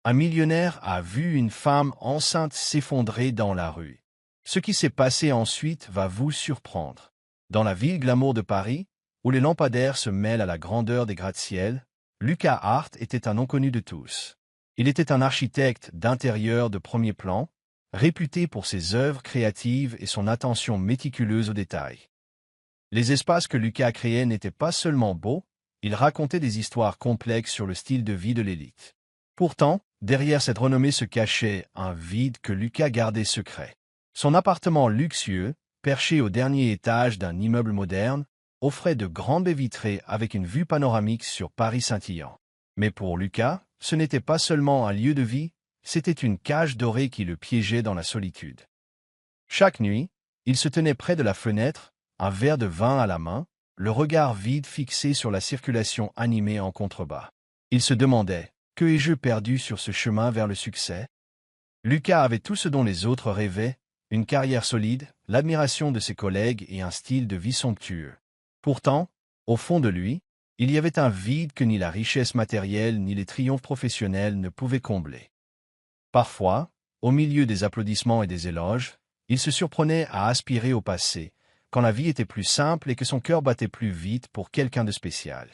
Un millionnaire a vu une femme enceinte s'effondrer dans la rue. Ce qui s'est passé ensuite va vous surprendre. Dans la ville glamour de Paris, où les lampadaires se mêlent à la grandeur des gratte-ciel, Lucas Hart était un nom connu de tous. Il était un architecte d'intérieur de premier plan, réputé pour ses œuvres créatives et son attention méticuleuse aux détails. Les espaces que Lucas créait n'étaient pas seulement beaux, ils racontaient des histoires complexes sur le style de vie de l'élite. Pourtant, derrière cette renommée se cachait un vide que Lucas gardait secret. Son appartement luxueux, perché au dernier étage d'un immeuble moderne, offrait de grandes baies vitrées avec une vue panoramique sur Paris scintillant. Mais pour Lucas, ce n'était pas seulement un lieu de vie, c'était une cage dorée qui le piégeait dans la solitude. Chaque nuit, il se tenait près de la fenêtre, un verre de vin à la main, le regard vide fixé sur la circulation animée en contrebas. Il se demandait, que ai-je perdu sur ce chemin vers le succès? Lucas avait tout ce dont les autres rêvaient, une carrière solide, l'admiration de ses collègues et un style de vie somptueux. Pourtant, au fond de lui, il y avait un vide que ni la richesse matérielle ni les triomphes professionnels ne pouvaient combler. Parfois, au milieu des applaudissements et des éloges, il se surprenait à aspirer au passé, quand la vie était plus simple et que son cœur battait plus vite pour quelqu'un de spécial.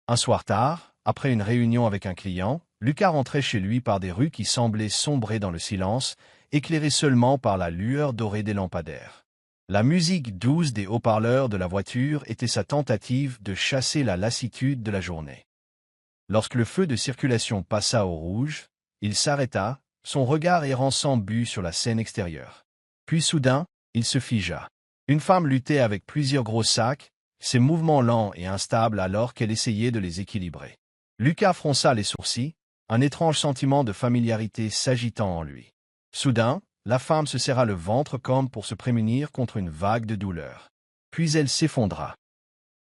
Un soir tard, après une réunion avec un client, Lucas rentrait chez lui par des rues qui semblaient sombrer dans le silence, éclairées seulement par la lueur dorée des lampadaires. La musique douce des haut-parleurs de la voiture était sa tentative de chasser la lassitude de la journée. Lorsque le feu de circulation passa au rouge, il s'arrêta, son regard errant sans but sur la scène extérieure. Puis soudain, il se figea. Une femme luttait avec plusieurs gros sacs, ses mouvements lents et instables alors qu'elle essayait de les équilibrer. Lucas fronça les sourcils, un étrange sentiment de familiarité s'agitant en lui. Soudain, la femme se serra le ventre comme pour se prémunir contre une vague de douleur. Puis elle s'effondra.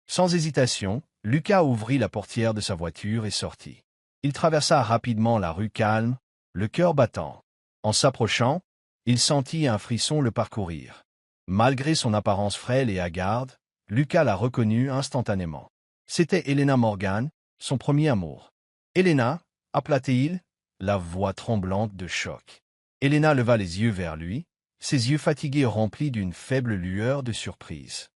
Sans hésitation, Lucas ouvrit la portière de sa voiture et sortit. Il traversa rapidement la rue calme, le cœur battant. En s'approchant, il sentit un frisson le parcourir. Malgré son apparence frêle et hagarde, Lucas la reconnut instantanément. C'était Helena Morgan, son premier amour. « Helena » appela-t-il, la voix tremblante de choc. Helena leva les yeux vers lui, ses yeux fatigués remplis d'une faible lueur de surprise.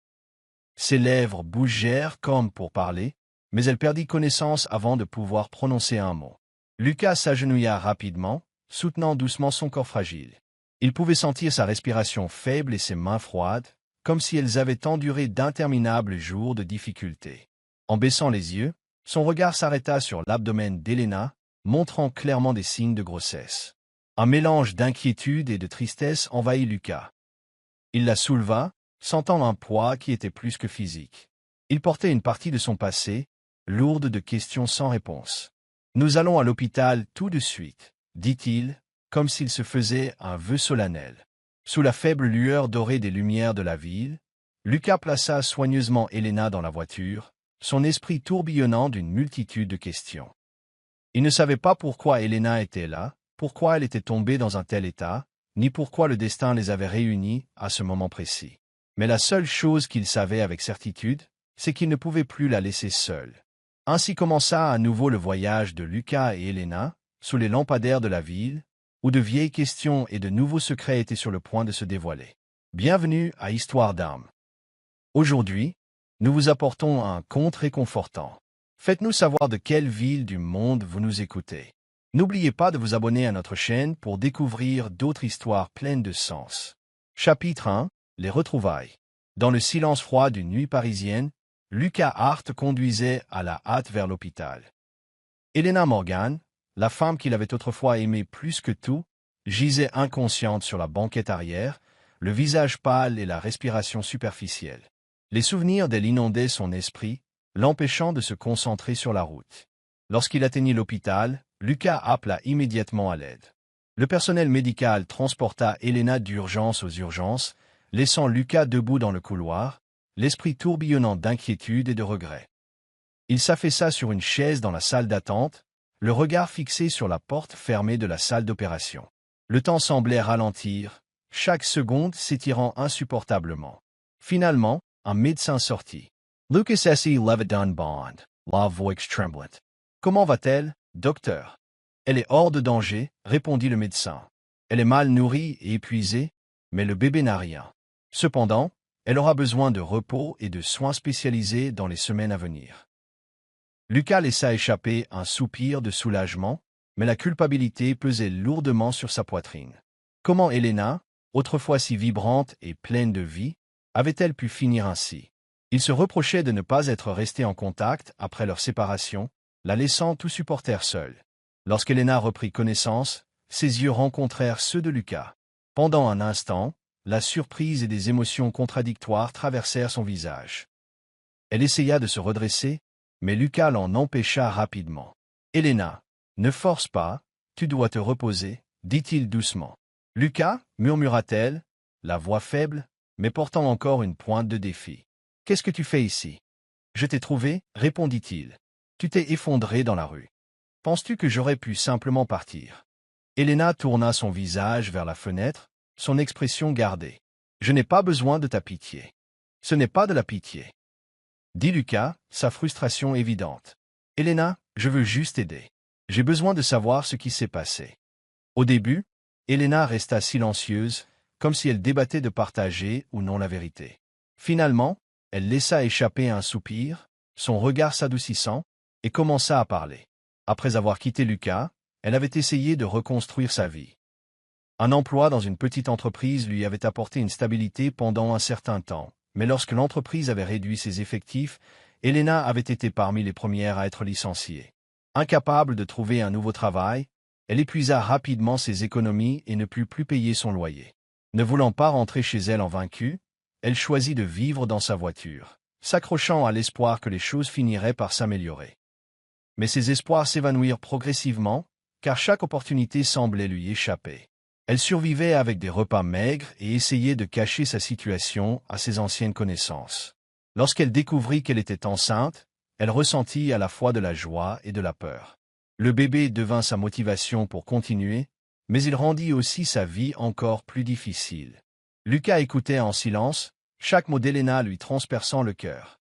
Ses lèvres bougèrent comme pour parler, mais elle perdit connaissance avant de pouvoir prononcer un mot. Lucas s'agenouilla rapidement, soutenant doucement son corps fragile. Il pouvait sentir sa respiration faible et ses mains froides, comme si elles avaient enduré d'interminables jours de difficultés. En baissant les yeux, son regard s'arrêta sur l'abdomen d'Helena, montrant clairement des signes de grossesse. Un mélange d'inquiétude et de tristesse envahit Lucas. Il la souleva, sentant un poids qui était plus que physique. Il portait une partie de son passé, lourde de questions sans réponse. « Nous allons à l'hôpital tout de suite », dit-il, comme s'il se faisait un vœu solennel. Sous la faible lueur dorée des lumières de la ville, Lucas plaça soigneusement Helena dans la voiture, son esprit tourbillonnant d'une multitude de questions. Il ne savait pas pourquoi Helena était là, pourquoi elle était tombée dans un tel état, ni pourquoi le destin les avait réunis à ce moment précis. Mais la seule chose qu'il savait avec certitude, c'est qu'il ne pouvait plus la laisser seule. Ainsi commença à nouveau le voyage de Lucas et Helena, sous les lampadaires de la ville, où de vieilles questions et de nouveaux secrets étaient sur le point de se dévoiler. Bienvenue à Histoire d'âme. Aujourd'hui, nous vous apportons un conte réconfortant. Faites-nous savoir de quelle ville du monde vous nous écoutez. N'oubliez pas de vous abonner à notre chaîne pour découvrir d'autres histoires pleines de sens. Chapitre 1. Les retrouvailles. Dans le silence froid d'une nuit parisienne, Lucas Hart conduisait à la hâte vers l'hôpital. Helena Morgan, la femme qu'il avait autrefois aimée plus que tout, gisait inconsciente sur la banquette arrière, le visage pâle et la respiration superficielle. Les souvenirs d'elle inondaient son esprit, l'empêchant de se concentrer sur la route. Lorsqu'il atteignit l'hôpital, Lucas appela immédiatement à l'aide. Le personnel médical transporta Helena d'urgence aux urgences, laissant Lucas debout dans le couloir, l'esprit tourbillonnant d'inquiétude et de regret. Il s'affaissa sur une chaise dans la salle d'attente, le regard fixé sur la porte fermée de la salle d'opération. Le temps semblait ralentir, chaque seconde s'étirant insupportablement. Finalement, un médecin sortit. Lucas S. Leviton Bond, la voix tremblante. Comment va-t-elle, docteur? Elle est hors de danger, répondit le médecin. Elle est mal nourrie et épuisée, mais le bébé n'a rien. Cependant, elle aura besoin de repos et de soins spécialisés dans les semaines à venir. Lucas laissa échapper un soupir de soulagement, mais la culpabilité pesait lourdement sur sa poitrine. Comment Elena, autrefois si vibrante et pleine de vie, avait-elle pu finir ainsi? Il se reprochait de ne pas être resté en contact après leur séparation, la laissant tout supporter seule. Lorsqu'Elena reprit connaissance, ses yeux rencontrèrent ceux de Lucas. Pendant un instant, la surprise et des émotions contradictoires traversèrent son visage. Elle essaya de se redresser, mais Lucas l'en empêcha rapidement. « Elena, ne force pas, tu dois te reposer, dit-il doucement. »« Lucas, murmura-t-elle, la voix faible, mais portant encore une pointe de défi. « Qu'est-ce que tu fais ici? »« Je t'ai trouvé, répondit-il. Tu t'es effondré dans la rue. Penses-tu que j'aurais pu simplement partir? » Elena tourna son visage vers la fenêtre, son expression gardée. « Je n'ai pas besoin de ta pitié. »« Ce n'est pas de la pitié, » dit Lucas, sa frustration évidente. « Elena, je veux juste aider. J'ai besoin de savoir ce qui s'est passé. » Au début, Elena resta silencieuse, comme si elle débattait de partager ou non la vérité. Finalement, elle laissa échapper un soupir, son regard s'adoucissant, et commença à parler. Après avoir quitté Lucas, elle avait essayé de reconstruire sa vie. Un emploi dans une petite entreprise lui avait apporté une stabilité pendant un certain temps, mais lorsque l'entreprise avait réduit ses effectifs, Elena avait été parmi les premières à être licenciée. Incapable de trouver un nouveau travail, elle épuisa rapidement ses économies et ne put plus payer son loyer. Ne voulant pas rentrer chez elle en vaincue, elle choisit de vivre dans sa voiture, s'accrochant à l'espoir que les choses finiraient par s'améliorer. Mais ses espoirs s'évanouirent progressivement, car chaque opportunité semblait lui échapper. Elle survivait avec des repas maigres et essayait de cacher sa situation à ses anciennes connaissances. Lorsqu'elle découvrit qu'elle était enceinte, elle ressentit à la fois de la joie et de la peur. Le bébé devint sa motivation pour continuer, mais il rendit aussi sa vie encore plus difficile. Lucas écoutait en silence, chaque mot d'Elena lui transperçant le cœur.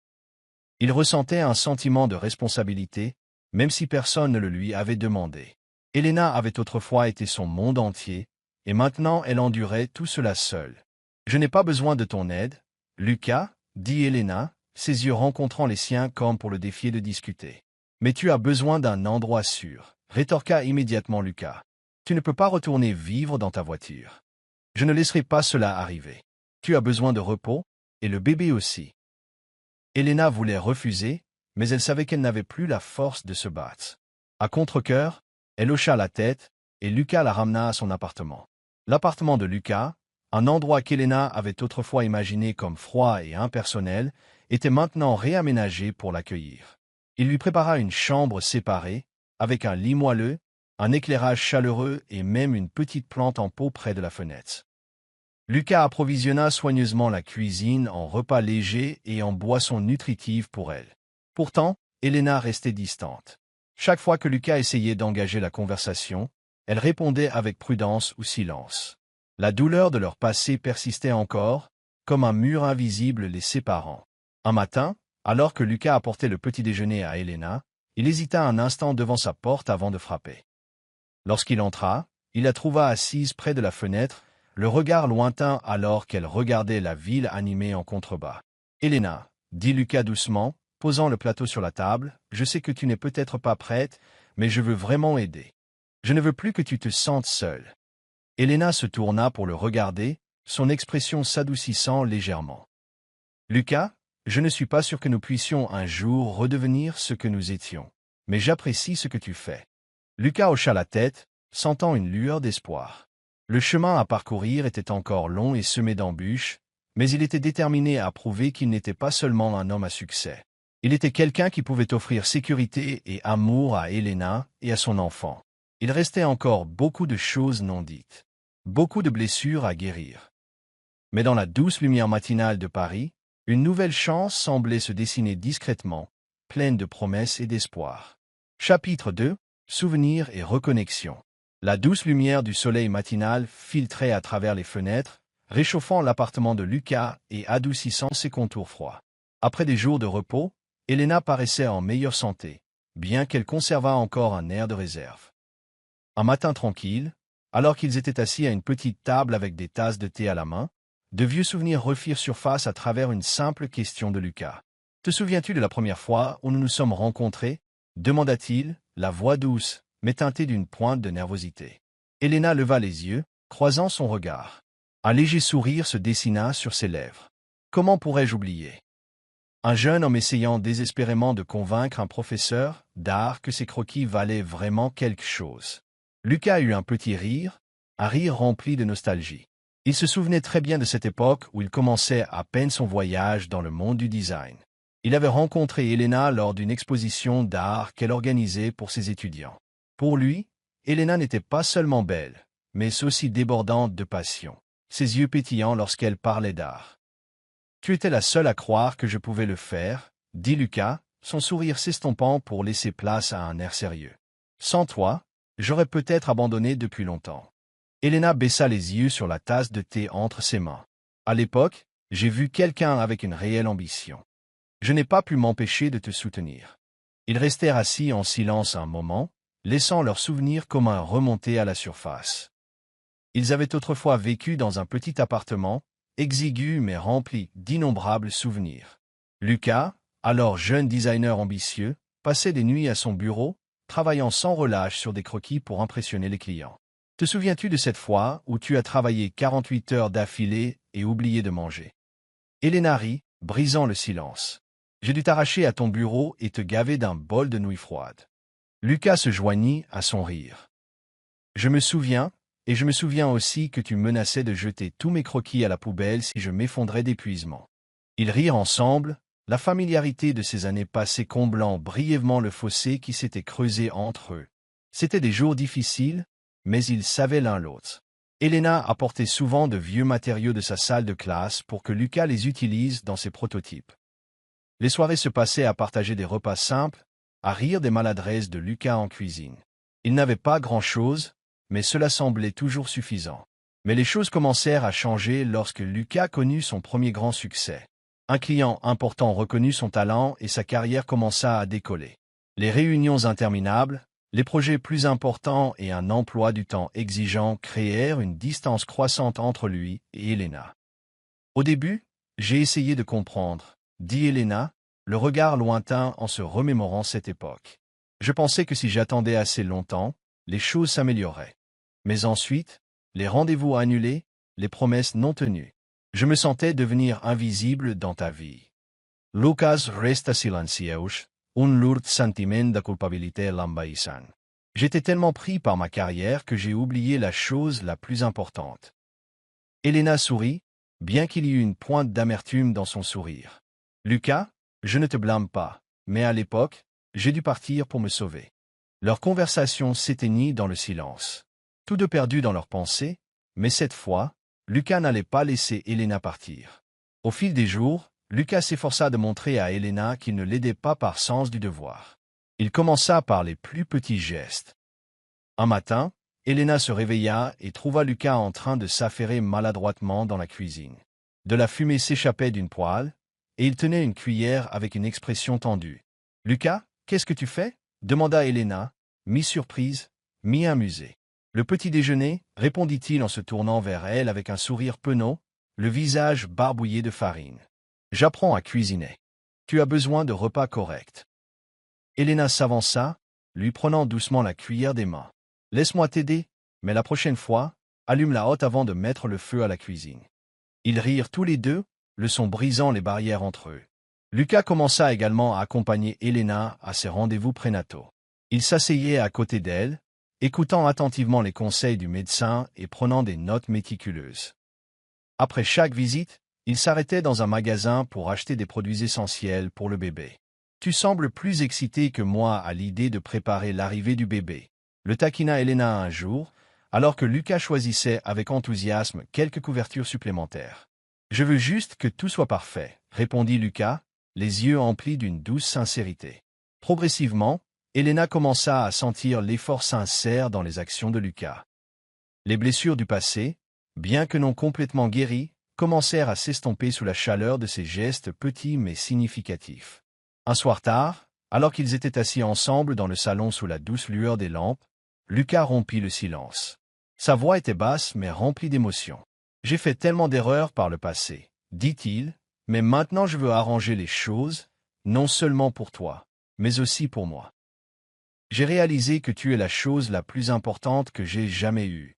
Il ressentait un sentiment de responsabilité, même si personne ne le lui avait demandé. Elena avait autrefois été son monde entier, et maintenant elle endurait tout cela seule. « Je n'ai pas besoin de ton aide, Lucas, » dit Elena, ses yeux rencontrant les siens comme pour le défier de discuter. « Mais tu as besoin d'un endroit sûr, » rétorqua immédiatement Lucas. « Tu ne peux pas retourner vivre dans ta voiture. Je ne laisserai pas cela arriver. Tu as besoin de repos, et le bébé aussi. » Elena voulait refuser, mais elle savait qu'elle n'avait plus la force de se battre. À contre-cœur, elle hocha la tête, et Lucas la ramena à son appartement. L'appartement de Lucas, un endroit qu'Elena avait autrefois imaginé comme froid et impersonnel, était maintenant réaménagé pour l'accueillir. Il lui prépara une chambre séparée, avec un lit moelleux, un éclairage chaleureux et même une petite plante en pot près de la fenêtre. Lucas approvisionna soigneusement la cuisine en repas légers et en boissons nutritives pour elle. Pourtant, Elena restait distante. Chaque fois que Lucas essayait d'engager la conversation, elle répondait avec prudence ou silence. La douleur de leur passé persistait encore, comme un mur invisible les séparant. Un matin, alors que Lucas apportait le petit déjeuner à Elena, il hésita un instant devant sa porte avant de frapper. Lorsqu'il entra, il la trouva assise près de la fenêtre, le regard lointain alors qu'elle regardait la ville animée en contrebas. « Elena, » dit Lucas doucement, posant le plateau sur la table, « je sais que tu n'es peut-être pas prête, mais je veux vraiment aider. Je ne veux plus que tu te sentes seule. » Elena se tourna pour le regarder, son expression s'adoucissant légèrement. « Lucas, je ne suis pas sûr que nous puissions un jour redevenir ce que nous étions, mais j'apprécie ce que tu fais. » Lucas hocha la tête, sentant une lueur d'espoir. Le chemin à parcourir était encore long et semé d'embûches, mais il était déterminé à prouver qu'il n'était pas seulement un homme à succès. Il était quelqu'un qui pouvait offrir sécurité et amour à Elena et à son enfant. Il restait encore beaucoup de choses non dites, beaucoup de blessures à guérir. Mais dans la douce lumière matinale de Paris, une nouvelle chance semblait se dessiner discrètement, pleine de promesses et d'espoir. Chapitre 2 – Souvenirs et reconnexion. La douce lumière du soleil matinal filtrait à travers les fenêtres, réchauffant l'appartement de Lucas et adoucissant ses contours froids. Après des jours de repos, Elena paraissait en meilleure santé, bien qu'elle conservât encore un air de réserve. Un matin tranquille, alors qu'ils étaient assis à une petite table avec des tasses de thé à la main, de vieux souvenirs refirent surface à travers une simple question de Lucas. « Te souviens-tu de la première fois où nous nous sommes rencontrés » demanda-t-il, la voix douce, mais teintée d'une pointe de nervosité. Helena leva les yeux, croisant son regard. Un léger sourire se dessina sur ses lèvres. Comment pourrais-je oublier? Un jeune homme essayant désespérément de convaincre un professeur d'art que ses croquis valaient vraiment quelque chose. Lucas eut un petit rire, un rire rempli de nostalgie. Il se souvenait très bien de cette époque où il commençait à peine son voyage dans le monde du design. Il avait rencontré Helena lors d'une exposition d'art qu'elle organisait pour ses étudiants. Pour lui, Helena n'était pas seulement belle, mais aussi débordante de passion, ses yeux pétillants lorsqu'elle parlait d'art. « Tu étais la seule à croire que je pouvais le faire, » dit Lucas, son sourire s'estompant pour laisser place à un air sérieux. « Sans toi, j'aurais peut-être abandonné depuis longtemps. » Helena baissa les yeux sur la tasse de thé entre ses mains. « À l'époque, j'ai vu quelqu'un avec une réelle ambition. Je n'ai pas pu m'empêcher de te soutenir. » Ils restèrent assis en silence un moment, laissant leurs souvenirs communs remonter à la surface. Ils avaient autrefois vécu dans un petit appartement, exigu mais rempli d'innombrables souvenirs. Lucas, alors jeune designer ambitieux, passait des nuits à son bureau, travaillant sans relâche sur des croquis pour impressionner les clients. « Te souviens-tu de cette fois où tu as travaillé 48 heures d'affilée et oublié de manger ?» Helena rit, brisant le silence. « J'ai dû t'arracher à ton bureau et te gaver d'un bol de nouilles froides. » Lucas se joignit à son rire. « Je me souviens, et je me souviens aussi que tu menaçais de jeter tous mes croquis à la poubelle si je m'effondrais d'épuisement. » Ils rirent ensemble, la familiarité de ces années passées comblant brièvement le fossé qui s'était creusé entre eux. C'étaient des jours difficiles, mais ils savaient l'un l'autre. Helena apportait souvent de vieux matériaux de sa salle de classe pour que Lucas les utilise dans ses prototypes. Les soirées se passaient à partager des repas simples, à rire des maladresses de Lucas en cuisine. Il n'avait pas grand-chose, mais cela semblait toujours suffisant. Mais les choses commencèrent à changer lorsque Lucas connut son premier grand succès. Un client important reconnut son talent et sa carrière commença à décoller. Les réunions interminables, les projets plus importants et un emploi du temps exigeant créèrent une distance croissante entre lui et Helena. « Au début, j'ai essayé de comprendre, » dit Helena, le regard lointain en se remémorant cette époque. « Je pensais que si j'attendais assez longtemps, les choses s'amélioreraient. Mais ensuite, les rendez-vous annulés, les promesses non tenues. Je me sentais devenir invisible dans ta vie. » Lucas resta silencieux, un lourd sentiment de culpabilité l'envahissant. « J'étais tellement pris par ma carrière que j'ai oublié la chose la plus importante. » Helena sourit, bien qu'il y eût une pointe d'amertume dans son sourire. « Lucas, je ne te blâme pas, mais à l'époque, j'ai dû partir pour me sauver. » Leur conversation s'éteignit dans le silence. Tous deux perdus dans leurs pensées, mais cette fois, Lucas n'allait pas laisser Helena partir. Au fil des jours, Lucas s'efforça de montrer à Helena qu'il ne l'aidait pas par sens du devoir. Il commença par les plus petits gestes. Un matin, Helena se réveilla et trouva Lucas en train de s'affairer maladroitement dans la cuisine. De la fumée s'échappait d'une poêle, et il tenait une cuillère avec une expression tendue. « Lucas, qu'est-ce que tu fais ?» demanda Helena, mi-surprise, mi-amusée. « Le petit déjeuner, répondit-il en se tournant vers elle avec un sourire penaud, le visage barbouillé de farine. J'apprends à cuisiner. Tu as besoin de repas corrects. » Helena s'avança, lui prenant doucement la cuillère des mains. « Laisse-moi t'aider, mais la prochaine fois, allume la hotte avant de mettre le feu à la cuisine. » Ils rirent tous les deux, le son brisant les barrières entre eux. Lucas commença également à accompagner Helena à ses rendez-vous prénataux. Il s'asseyait à côté d'elle, écoutant attentivement les conseils du médecin et prenant des notes méticuleuses. Après chaque visite, il s'arrêtait dans un magasin pour acheter des produits essentiels pour le bébé. « Tu sembles plus excité que moi à l'idée de préparer l'arrivée du bébé. » Le taquina Helena un jour, alors que Lucas choisissait avec enthousiasme quelques couvertures supplémentaires. « Je veux juste que tout soit parfait, » répondit Lucas, les yeux emplis d'une douce sincérité. Progressivement, Helena commença à sentir l'effort sincère dans les actions de Lucas. Les blessures du passé, bien que non complètement guéries, commencèrent à s'estomper sous la chaleur de ces gestes petits mais significatifs. Un soir tard, alors qu'ils étaient assis ensemble dans le salon sous la douce lueur des lampes, Lucas rompit le silence. Sa voix était basse mais remplie d'émotion. J'ai fait tellement d'erreurs par le passé, dit-il, mais maintenant je veux arranger les choses, non seulement pour toi, mais aussi pour moi. J'ai réalisé que tu es la chose la plus importante que j'ai jamais eue.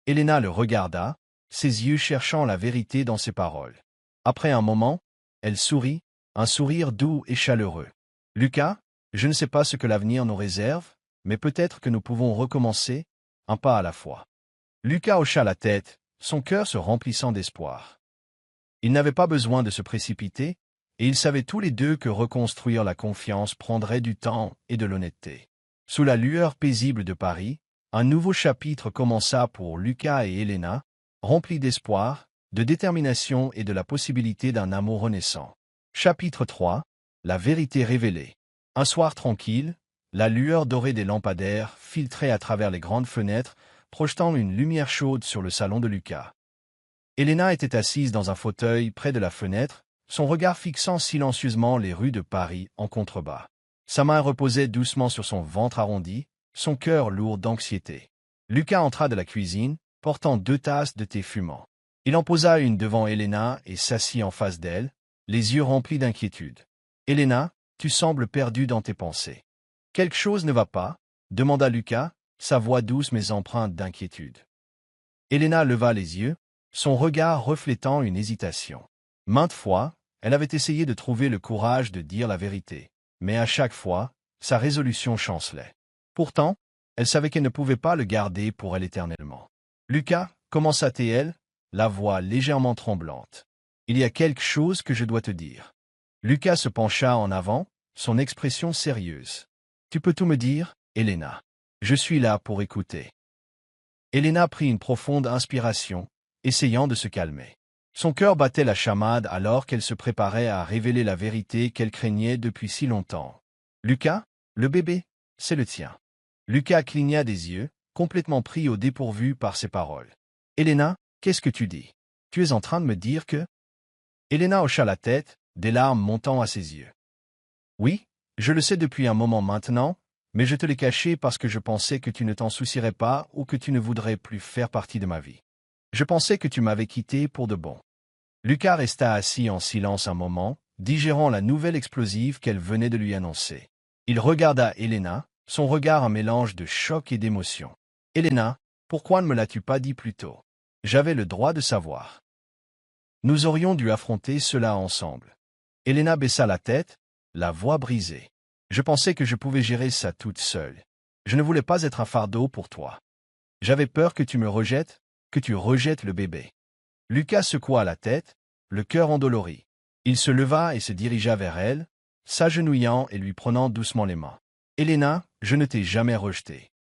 Elena le regarda, ses yeux cherchant la vérité dans ses paroles. Après un moment, elle sourit, un sourire doux et chaleureux. Lucas, je ne sais pas ce que l'avenir nous réserve, mais peut-être que nous pouvons recommencer, un pas à la fois. Lucas hocha la tête, son cœur se remplissant d'espoir. Ils n'avaient pas besoin de se précipiter, et ils savaient tous les deux que reconstruire la confiance prendrait du temps et de l'honnêteté. Sous la lueur paisible de Paris, un nouveau chapitre commença pour Lucas et Elena, rempli d'espoir, de détermination et de la possibilité d'un amour renaissant. Chapitre 3. La vérité révélée. Un soir tranquille, la lueur dorée des lampadaires filtrait à travers les grandes fenêtres, projetant une lumière chaude sur le salon de Lucas. Elena était assise dans un fauteuil près de la fenêtre, son regard fixant silencieusement les rues de Paris en contrebas. Sa main reposait doucement sur son ventre arrondi, son cœur lourd d'anxiété. Lucas entra de la cuisine, portant 2 tasses de thé fumant. Il en posa une devant Elena et s'assit en face d'elle, les yeux remplis d'inquiétude. « Elena, tu sembles perdue dans tes pensées. »« Quelque chose ne va pas ?» demanda Lucas, sa voix douce mais empreinte d'inquiétude. Elena leva les yeux, son regard reflétant une hésitation. Maintes fois, elle avait essayé de trouver le courage de dire la vérité, mais à chaque fois, sa résolution chancelait. Pourtant, elle savait qu'elle ne pouvait pas le garder pour elle éternellement. « Lucas, commença-t-elle, la voix légèrement tremblante. « Il y a quelque chose que je dois te dire. » Lucas se pencha en avant, son expression sérieuse. « Tu peux tout me dire, Elena. Je suis là pour écouter. » Elena prit une profonde inspiration, essayant de se calmer. Son cœur battait la chamade alors qu'elle se préparait à révéler la vérité qu'elle craignait depuis si longtemps. « Lucas, le bébé, c'est le tien. » Lucas cligna des yeux, complètement pris au dépourvu par ses paroles. « Elena, qu'est-ce que tu dis? Tu es en train de me dire que… » Elena hocha la tête, des larmes montant à ses yeux. « Oui, je le sais depuis un moment maintenant, mais je te l'ai caché parce que je pensais que tu ne t'en soucierais pas ou que tu ne voudrais plus faire partie de ma vie. Je pensais que tu m'avais quitté pour de bon. » Lucas resta assis en silence un moment, digérant la nouvelle explosive qu'elle venait de lui annoncer. Il regarda Elena, son regard un mélange de choc et d'émotion. « Elena, pourquoi ne me l'as-tu pas dit plus tôt? J'avais le droit de savoir. Nous aurions dû affronter cela ensemble. » Elena baissa la tête, la voix brisée. « Je pensais que je pouvais gérer ça toute seule. Je ne voulais pas être un fardeau pour toi. J'avais peur que tu me rejettes, que tu rejettes le bébé. » Lucas secoua la tête, le cœur endolori. Il se leva et se dirigea vers elle, s'agenouillant et lui prenant doucement les mains. « Elena, je ne t'ai jamais rejetée.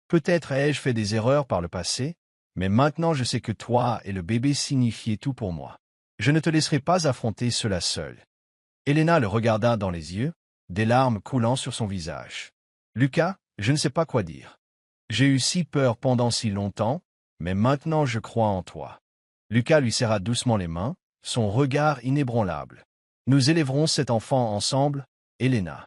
Peut-être ai-je fait des erreurs par le passé, mais maintenant je sais que toi et le bébé signifiaient tout pour moi. Je ne te laisserai pas affronter cela seule. » Elena le regarda dans les yeux, des larmes coulant sur son visage. « Lucas, je ne sais pas quoi dire. J'ai eu si peur pendant si longtemps, mais maintenant je crois en toi. » Lucas lui serra doucement les mains, son regard inébranlable. « Nous élèverons cet enfant ensemble, Elena.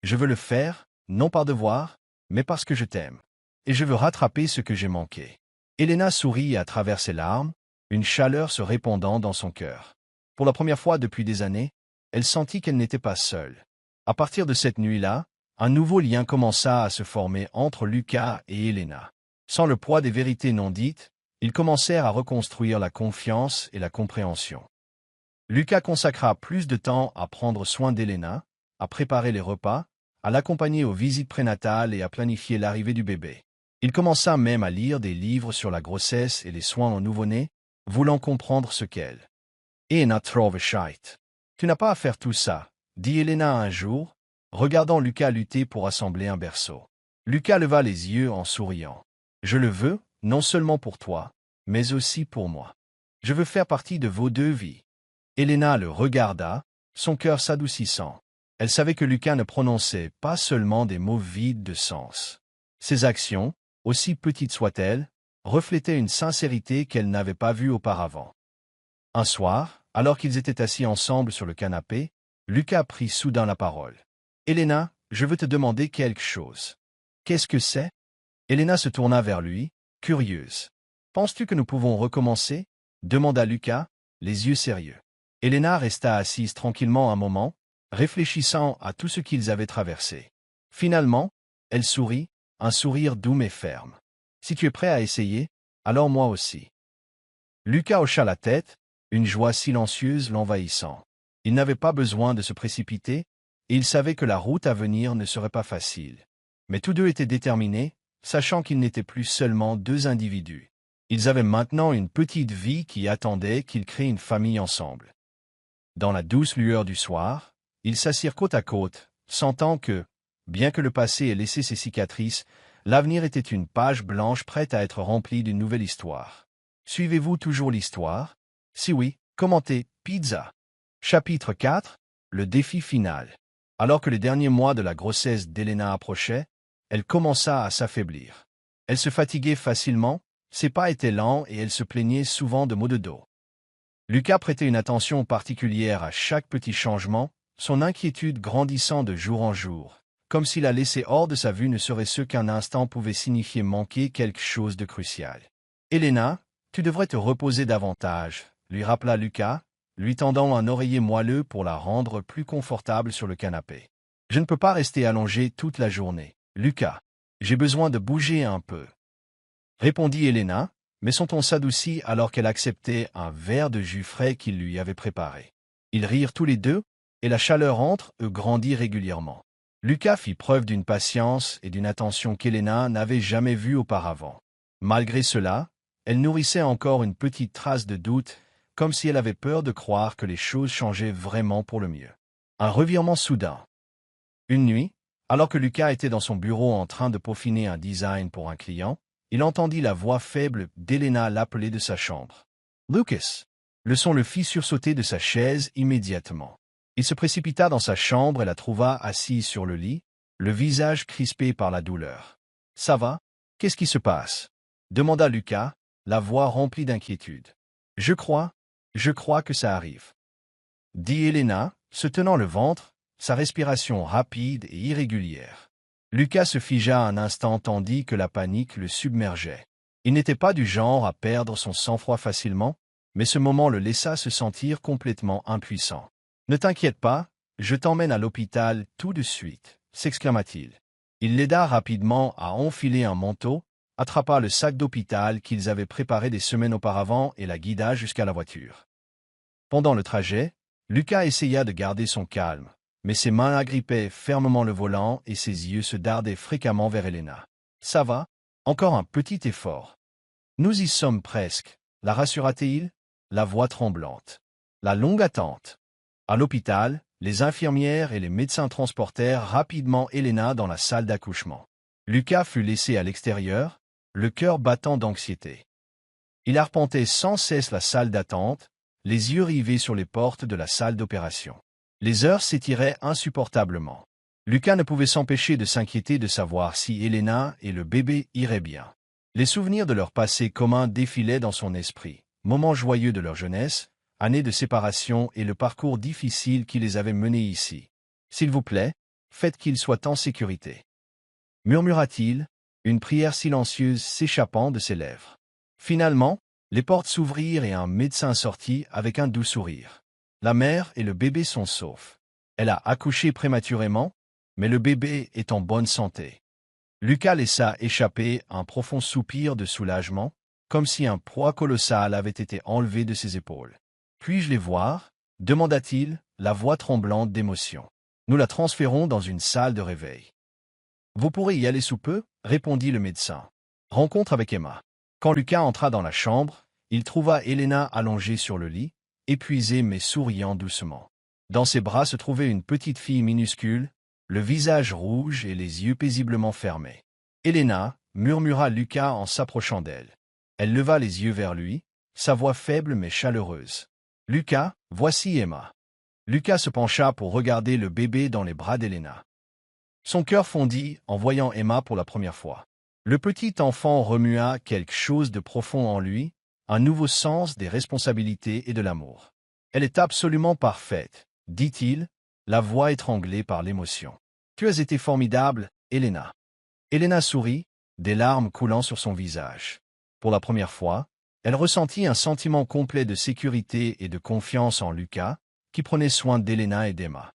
Je veux le faire, non par devoir, mais parce que je t'aime. Et je veux rattraper ce que j'ai manqué. » Elena sourit à travers ses larmes, une chaleur se répandant dans son cœur. Pour la première fois depuis des années, elle sentit qu'elle n'était pas seule. À partir de cette nuit-là, un nouveau lien commença à se former entre Lucas et Elena. Sans le poids des vérités non dites, ils commencèrent à reconstruire la confiance et la compréhension. Lucas consacra plus de temps à prendre soin d'Elena, à préparer les repas, à l'accompagner aux visites prénatales et à planifier l'arrivée du bébé. Il commença même à lire des livres sur la grossesse et les soins au nouveau-né, voulant comprendre ce qu'elle. « Elena trouve shite. Tu n'as pas à faire tout ça, » dit Elena un jour, regardant Lucas lutter pour assembler un berceau. Lucas leva les yeux en souriant. « Je le veux, non seulement pour toi, mais aussi pour moi. Je veux faire partie de vos 2 vies. » Elena le regarda, son cœur s'adoucissant. Elle savait que Lucas ne prononçait pas seulement des mots vides de sens. Ses actions, aussi petites soient-elles, reflétaient une sincérité qu'elle n'avait pas vue auparavant. Un soir, alors qu'ils étaient assis ensemble sur le canapé, Lucas prit soudain la parole. « Elena, je veux te demander quelque chose. » « Qu'est-ce que c'est » Elena se tourna vers lui, curieuse. « Penses-tu que nous pouvons recommencer » demanda Lucas, les yeux sérieux. Elena resta assise tranquillement un moment, réfléchissant à tout ce qu'ils avaient traversé. Finalement, elle sourit, un sourire doux mais ferme. « Si tu es prêt à essayer, alors moi aussi. » Lucas hocha la tête, une joie silencieuse l'envahissant. Il n'avait pas besoin de se précipiter, et il savait que la route à venir ne serait pas facile. Mais tous deux étaient déterminés, sachant qu'ils n'étaient plus seulement deux individus. Ils avaient maintenant une petite vie qui attendait qu'ils créent une famille ensemble. Dans la douce lueur du soir, ils s'assirent côte à côte, sentant que, bien que le passé ait laissé ses cicatrices, l'avenir était une page blanche prête à être remplie d'une nouvelle histoire. Suivez-vous toujours l'histoire? Si oui, commentez Pizza. Chapitre 4. Le défi final. Alors que les derniers mois de la grossesse d'Elena approchaient, elle commença à s'affaiblir. Elle se fatiguait facilement, ses pas étaient lents et elle se plaignait souvent de maux de dos. Lucas prêtait une attention particulière à chaque petit changement, son inquiétude grandissant de jour en jour, comme si la laisser hors de sa vue ne serait ce qu'un instant pouvait signifier manquer quelque chose de crucial. « Elena, tu devrais te reposer davantage », lui rappela Lucas, lui tendant un oreiller moelleux pour la rendre plus confortable sur le canapé. « Je ne peux pas rester allongée toute la journée. Lucas, j'ai besoin de bouger un peu. » Répondit Elena, mais son ton s'adoucit alors qu'elle acceptait un verre de jus frais qu'il lui avait préparé. Ils rirent tous les deux, et la chaleur entre eux grandit régulièrement. Lucas fit preuve d'une patience et d'une attention qu'Elena n'avait jamais vue auparavant. Malgré cela, elle nourrissait encore une petite trace de doute, comme si elle avait peur de croire que les choses changeaient vraiment pour le mieux. Un revirement soudain. Une nuit, alors que Lucas était dans son bureau en train de peaufiner un design pour un client, il entendit la voix faible d'Elena l'appeler de sa chambre. « Lucas !» Le son le fit sursauter de sa chaise immédiatement. Il se précipita dans sa chambre et la trouva assise sur le lit, le visage crispé par la douleur. « Ça va? Qu'est-ce qui se passe ?» demanda Lucas, la voix remplie d'inquiétude. « Je crois que ça arrive. » dit Elena, se tenant le ventre, sa respiration rapide et irrégulière. Lucas se figea un instant tandis que la panique le submergeait. Il n'était pas du genre à perdre son sang-froid facilement, mais ce moment le laissa se sentir complètement impuissant. « Ne t'inquiète pas, je t'emmène à l'hôpital tout de suite, » s'exclama-t-il. Il l'aida rapidement à enfiler un manteau, attrapa le sac d'hôpital qu'ils avaient préparé des semaines auparavant et la guida jusqu'à la voiture. Pendant le trajet, Lucas essaya de garder son calme, mais ses mains agrippaient fermement le volant et ses yeux se dardaient fréquemment vers Elena. « Ça va? Encore un petit effort. »« Nous y sommes presque, » la rassura-t-il, la voix tremblante. La longue attente. À l'hôpital, les infirmières et les médecins transportèrent rapidement Elena dans la salle d'accouchement. Lucas fut laissé à l'extérieur, le cœur battant d'anxiété. Il arpentait sans cesse la salle d'attente, les yeux rivés sur les portes de la salle d'opération. Les heures s'étiraient insupportablement. Lucas ne pouvait s'empêcher de s'inquiéter de savoir si Elena et le bébé iraient bien. Les souvenirs de leur passé commun défilaient dans son esprit, moments joyeux de leur jeunesse, années de séparation et le parcours difficile qui les avait menés ici. « S'il vous plaît, faites qu'il soit en sécurité. » murmura-t-il, une prière silencieuse s'échappant de ses lèvres. Finalement, les portes s'ouvrirent et un médecin sortit avec un doux sourire. La mère et le bébé sont saufs. Elle a accouché prématurément, mais le bébé est en bonne santé. Lucas laissa échapper un profond soupir de soulagement, comme si un poids colossal avait été enlevé de ses épaules. « Puis-je les voir ?» demanda-t-il, la voix tremblante d'émotion. « Nous la transférons dans une salle de réveil. »« Vous pourrez y aller sous peu ?» répondit le médecin. Rencontre avec Emma. Quand Lucas entra dans la chambre, il trouva Elena allongée sur le lit, épuisée mais souriant doucement. Dans ses bras se trouvait une petite fille minuscule, le visage rouge et les yeux paisiblement fermés. « Elena » murmura Lucas en s'approchant d'elle. Elle leva les yeux vers lui, sa voix faible mais chaleureuse. « Lucas, voici Emma. » Lucas se pencha pour regarder le bébé dans les bras d'Elena. Son cœur fondit en voyant Emma pour la première fois. Le petit enfant remua quelque chose de profond en lui, un nouveau sens des responsabilités et de l'amour. « Elle est absolument parfaite, » dit-il, la voix étranglée par l'émotion. « Tu as été formidable, Elena. » Elena sourit, des larmes coulant sur son visage. Pour la première fois, elle ressentit un sentiment complet de sécurité et de confiance en Lucas, qui prenait soin d'Elena et d'Emma.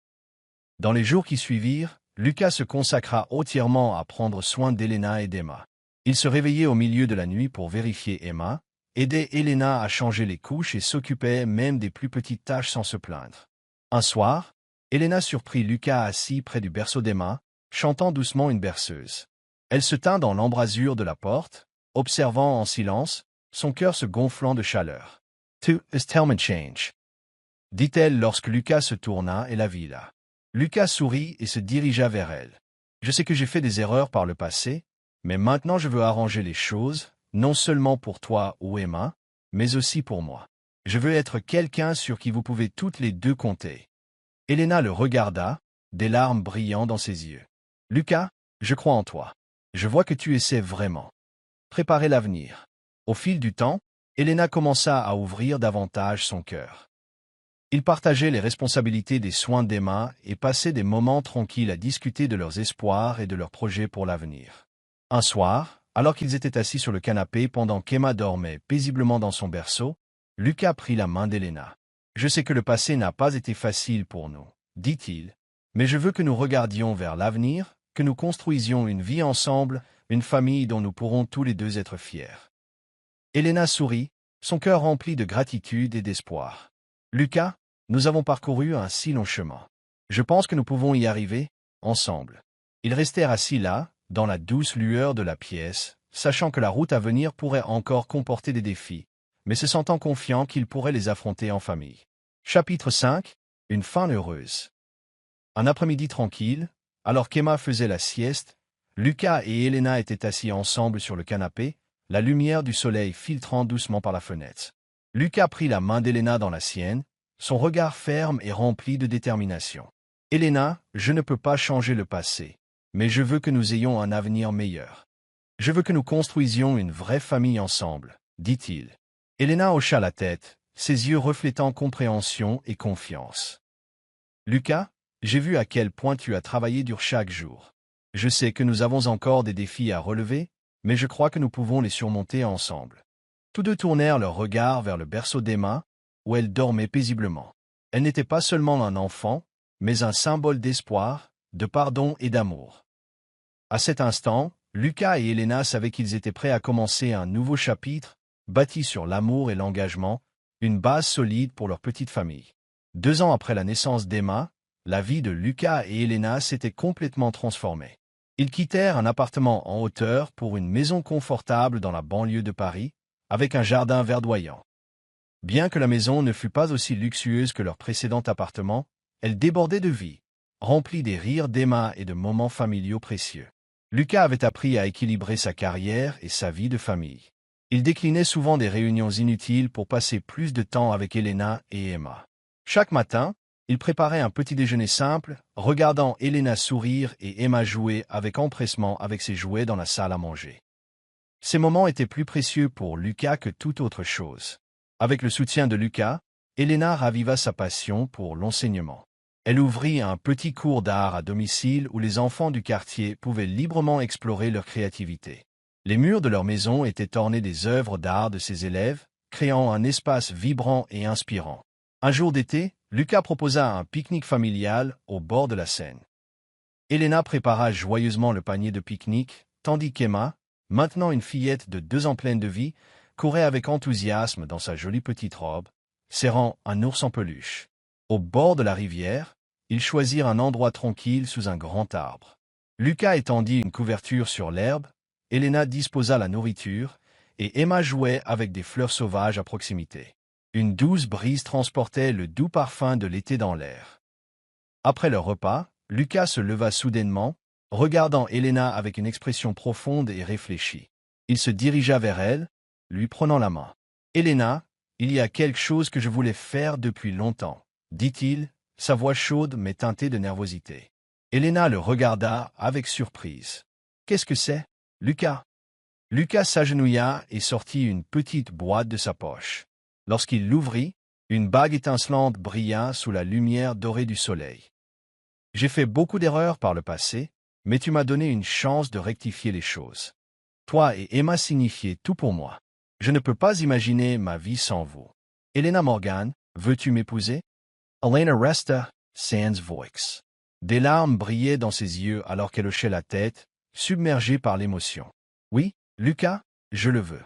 Dans les jours qui suivirent, Lucas se consacra entièrement à prendre soin d'Elena et d'Emma. Il se réveillait au milieu de la nuit pour vérifier Emma, aidait Elena à changer les couches et s'occupait même des plus petites tâches sans se plaindre. Un soir, Elena surprit Lucas assis près du berceau d'Emma, chantant doucement une berceuse. Elle se tint dans l'embrasure de la porte, observant en silence, son cœur se gonflant de chaleur. « Tu es tellement change », dit-elle lorsque Lucas se tourna et la vit là. Lucas sourit et se dirigea vers elle. « Je sais que j'ai fait des erreurs par le passé, mais maintenant je veux arranger les choses, non seulement pour toi ou Emma, mais aussi pour moi. Je veux être quelqu'un sur qui vous pouvez toutes les deux compter. » Elena le regarda, des larmes brillant dans ses yeux. « Lucas, je crois en toi. Je vois que tu essaies vraiment. Préparer l'avenir. » Au fil du temps, Elena commença à ouvrir davantage son cœur. Ils partageaient les responsabilités des soins d'Emma et passaient des moments tranquilles à discuter de leurs espoirs et de leurs projets pour l'avenir. Un soir, alors qu'ils étaient assis sur le canapé pendant qu'Emma dormait paisiblement dans son berceau, Lucas prit la main d'Elena. « Je sais que le passé n'a pas été facile pour nous, dit-il, mais je veux que nous regardions vers l'avenir, que nous construisions une vie ensemble, une famille dont nous pourrons tous les deux être fiers. » Elena sourit, son cœur rempli de gratitude et d'espoir. « Lucas, nous avons parcouru un si long chemin. Je pense que nous pouvons y arriver, ensemble. » Ils restèrent assis là, dans la douce lueur de la pièce, sachant que la route à venir pourrait encore comporter des défis, mais se sentant confiants qu'ils pourraient les affronter en famille. Chapitre 5. Une fin heureuse. Un après-midi tranquille, alors qu'Emma faisait la sieste, Lucas et Elena étaient assis ensemble sur le canapé, la lumière du soleil filtrant doucement par la fenêtre. Lucas prit la main d'Elena dans la sienne, son regard ferme et rempli de détermination. « Elena, je ne peux pas changer le passé, mais je veux que nous ayons un avenir meilleur. Je veux que nous construisions une vraie famille ensemble, » dit-il. Elena hocha la tête, ses yeux reflétant compréhension et confiance. « Lucas, j'ai vu à quel point tu as travaillé dur chaque jour. Je sais que nous avons encore des défis à relever, mais je crois que nous pouvons les surmonter ensemble. » Tous deux tournèrent leur regard vers le berceau d'Emma, où elle dormait paisiblement. Elle n'était pas seulement un enfant, mais un symbole d'espoir, de pardon et d'amour. À cet instant, Lucas et Elena savaient qu'ils étaient prêts à commencer un nouveau chapitre, bâti sur l'amour et l'engagement, une base solide pour leur petite famille. 2 ans après la naissance d'Emma, la vie de Lucas et Elena s'était complètement transformée. Ils quittèrent un appartement en hauteur pour une maison confortable dans la banlieue de Paris, avec un jardin verdoyant. Bien que la maison ne fût pas aussi luxueuse que leur précédent appartement, elle débordait de vie, remplie des rires d'Emma et de moments familiaux précieux. Lucas avait appris à équilibrer sa carrière et sa vie de famille. Il déclinait souvent des réunions inutiles pour passer plus de temps avec Elena et Emma. Chaque matin, il préparait un petit déjeuner simple, regardant Elena sourire et Emma jouer avec empressement avec ses jouets dans la salle à manger. Ces moments étaient plus précieux pour Lucas que toute autre chose. Avec le soutien de Lucas, Elena raviva sa passion pour l'enseignement. Elle ouvrit un petit cours d'art à domicile où les enfants du quartier pouvaient librement explorer leur créativité. Les murs de leur maison étaient ornés des œuvres d'art de ses élèves, créant un espace vibrant et inspirant. Un jour d'été, Lucas proposa un pique-nique familial au bord de la Seine. Elena prépara joyeusement le panier de pique-nique, tandis qu'Emma, maintenant une fillette de 2 ans pleine de vie, courait avec enthousiasme dans sa jolie petite robe, serrant un ours en peluche. Au bord de la rivière, ils choisirent un endroit tranquille sous un grand arbre. Lucas étendit une couverture sur l'herbe, Elena disposa la nourriture, et Emma jouait avec des fleurs sauvages à proximité. Une douce brise transportait le doux parfum de l'été dans l'air. Après leur repas, Lucas se leva soudainement, regardant Elena avec une expression profonde et réfléchie. Il se dirigea vers elle, lui prenant la main. « Elena, il y a quelque chose que je voulais faire depuis longtemps, » dit-il, sa voix chaude mais teintée de nervosité. Elena le regarda avec surprise. « Qu'est-ce que c'est, Lucas ?» Lucas s'agenouilla et sortit une petite boîte de sa poche. Lorsqu'il l'ouvrit, une bague étincelante brilla sous la lumière dorée du soleil. « J'ai fait beaucoup d'erreurs par le passé, mais tu m'as donné une chance de rectifier les choses. Toi et Emma signifiez tout pour moi. Je ne peux pas imaginer ma vie sans vous. Elena Morgan, veux-tu m'épouser? Elena resta sans voix. Des larmes brillaient dans ses yeux alors qu'elle hochait la tête, submergée par l'émotion. Oui, Lucas, je le veux.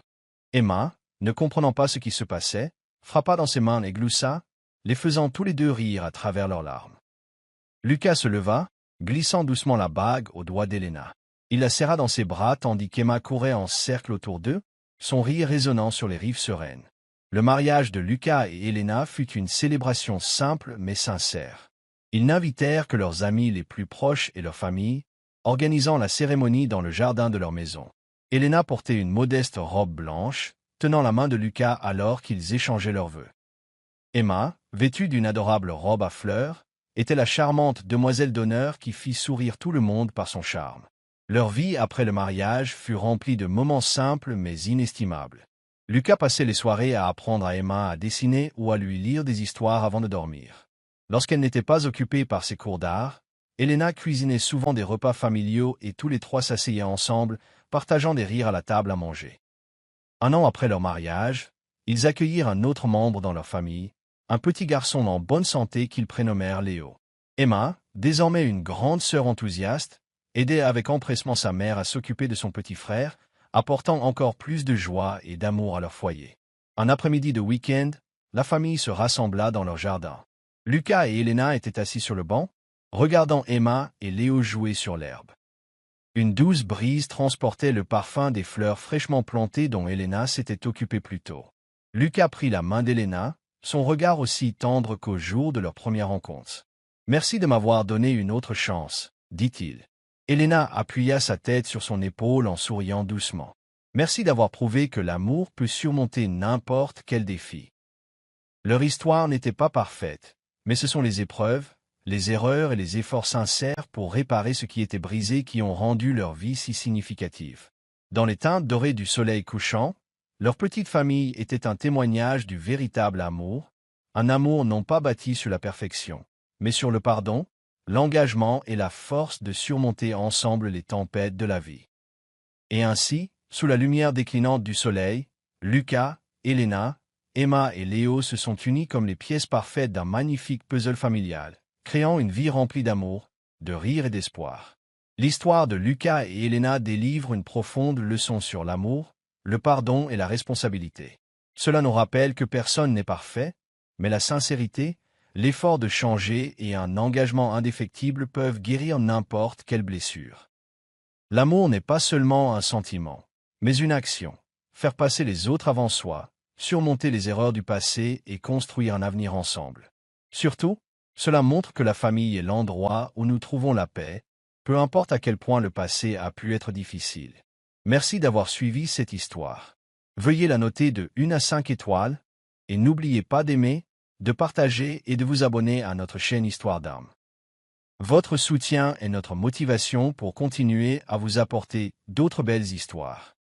Emma, ne comprenant pas ce qui se passait, frappa dans ses mains et gloussa, les faisant tous les deux rire à travers leurs larmes. Lucas se leva, glissant doucement la bague au doigt d'Elena. Il la serra dans ses bras tandis qu'Emma courait en cercle autour d'eux, son rire résonnant sur les rives sereines. Le mariage de Lucas et Elena fut une célébration simple mais sincère. Ils n'invitèrent que leurs amis les plus proches et leur famille, organisant la cérémonie dans le jardin de leur maison. Elena portait une modeste robe blanche, tenant la main de Lucas alors qu'ils échangeaient leurs vœux. Emma, vêtue d'une adorable robe à fleurs, était la charmante demoiselle d'honneur qui fit sourire tout le monde par son charme. Leur vie après le mariage fut remplie de moments simples mais inestimables. Lucas passait les soirées à apprendre à Emma à dessiner ou à lui lire des histoires avant de dormir. Lorsqu'elle n'était pas occupée par ses cours d'art, Elena cuisinait souvent des repas familiaux et tous les trois s'asseyaient ensemble, partageant des rires à la table à manger. Un an après leur mariage, ils accueillirent un autre membre dans leur famille, un petit garçon en bonne santé qu'ils prénommèrent Léo. Emma, désormais une grande sœur enthousiaste, aidait avec empressement sa mère à s'occuper de son petit frère, apportant encore plus de joie et d'amour à leur foyer. Un après-midi de week-end, la famille se rassembla dans leur jardin. Lucas et Elena étaient assis sur le banc, regardant Emma et Léo jouer sur l'herbe. Une douce brise transportait le parfum des fleurs fraîchement plantées dont Elena s'était occupée plus tôt. Lucas prit la main d'Elena, son regard aussi tendre qu'au jour de leur première rencontre. « Merci de m'avoir donné une autre chance, » dit-il. Elena appuya sa tête sur son épaule en souriant doucement. « Merci d'avoir prouvé que l'amour peut surmonter n'importe quel défi. » Leur histoire n'était pas parfaite, mais ce sont les épreuves, les erreurs et les efforts sincères pour réparer ce qui était brisé qui ont rendu leur vie si significative. Dans les teintes dorées du soleil couchant, leur petite famille était un témoignage du véritable amour, un amour non pas bâti sur la perfection, mais sur le pardon, l'engagement et la force de surmonter ensemble les tempêtes de la vie. Et ainsi, sous la lumière déclinante du soleil, Lucas, Elena, Emma et Léo se sont unis comme les pièces parfaites d'un magnifique puzzle familial, créant une vie remplie d'amour, de rire et d'espoir. L'histoire de Lucas et Elena délivre une profonde leçon sur l'amour, le pardon et la responsabilité. Cela nous rappelle que personne n'est parfait, mais la sincérité, l'effort de changer et un engagement indéfectible peuvent guérir n'importe quelle blessure. L'amour n'est pas seulement un sentiment, mais une action. Faire passer les autres avant soi, surmonter les erreurs du passé et construire un avenir ensemble. Surtout, cela montre que la famille est l'endroit où nous trouvons la paix, peu importe à quel point le passé a pu être difficile. Merci d'avoir suivi cette histoire. Veuillez la noter de 1 à 5 étoiles, et n'oubliez pas d'aimer, de partager et de vous abonner à notre chaîne Histoire d'âme. Votre soutien est notre motivation pour continuer à vous apporter d'autres belles histoires.